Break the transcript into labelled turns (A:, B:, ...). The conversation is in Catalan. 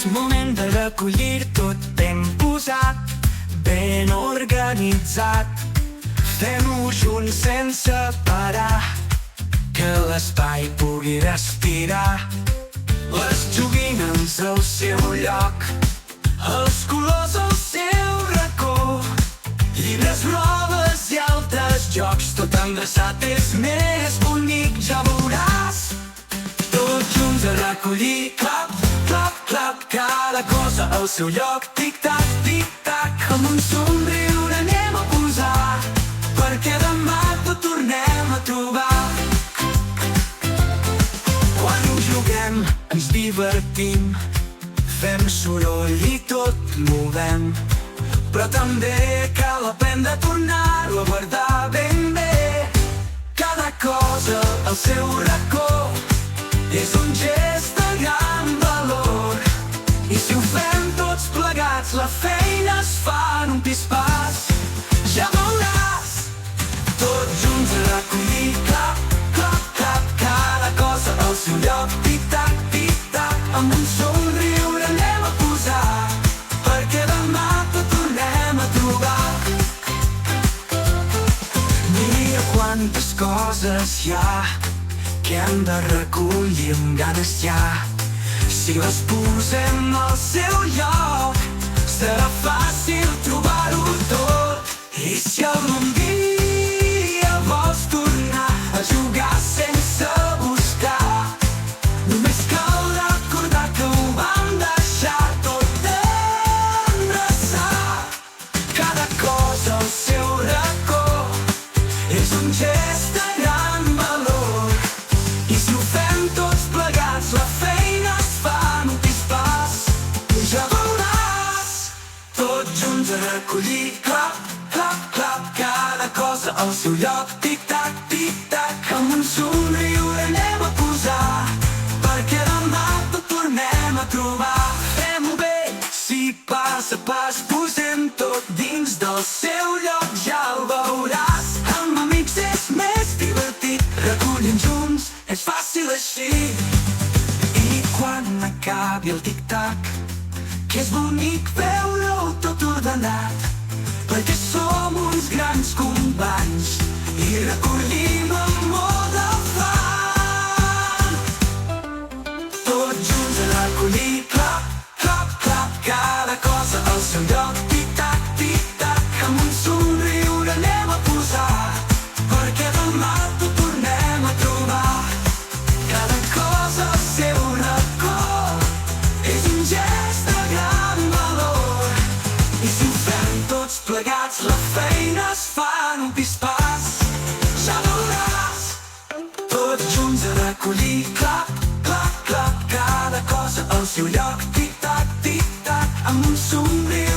A: És moment de recollir tot ben posat, ben organitzat. Fem-ho junts sense parar, que l'espai pugui respirar. Les joguines al seu lloc, els colors al seu racó, llibres, robes i altres jocs. Tot endreçat és més bonic, ja veuràs. Tots junts a recollir, clap, clap, clap, cada cosa al seu lloc. Tic-tac, tic-tac, amb un somriure anem a posar, perquè demà tot tornem a trobar. Quan ho juguem ens divertim, fem soroll i tot movem, però també cal aprendre a tornar-ho a guardar ben bé. Cada cosa al seu racó és un gest de gran valor, i si ho fem tots plegats la feina es fa en un pispàs. Ja veuràs. Tots junts a recollir, clap, clap, clap, cada cosa al seu lloc. Tic-tac, tic-tac, amb un somriure anem a posar, perquè demà tot tornem a trobar. Mira quantes coses hi ha que hem de recollir amb ganes ja. Si les posem al seu lloc, serà fàcil trobar-ho tot. I si algun dia vols tornar a jugar sense buscar, només cal recordar que ho vam deixar tot endreçar. Cada cosa al seu racó és un gest de gran valor, i si ho fem tots plegats la feina es fa en un pispàs. Ja veuràs. Tots junts a recollir, clap, clap, clap, cada cosa al seu lloc. Tic-tac, tic-tac, amb un somriure anem a posar, perquè demà tot tornem a trobar. Fem-ho bé, si pas a pas posem tot dins del seu lloc, ja el veuràs. Amb amics és més divertit, recollint junts és fàcil així. I quan acabi el tic-tac, que és bonic veure-ho tot ordenat, perquè som uns grans companys i recollim amb molt d'afany. Tots junts a recollir, clap, clap, clap, cada cosa al seu lloc. Tic-tac, tic-tac, amb un somriure anem a posar, perquè demà tot tornem a trobar. Cada cosa al seu racó és un gest de gran valor, i si ho fem tots plegats la feina es fa en un pispàs. Ja veuràs. Tots junts a recollir, clap, clap, clap, cada cosa al seu lloc. Tic-tac, tic-tac, amb un somriure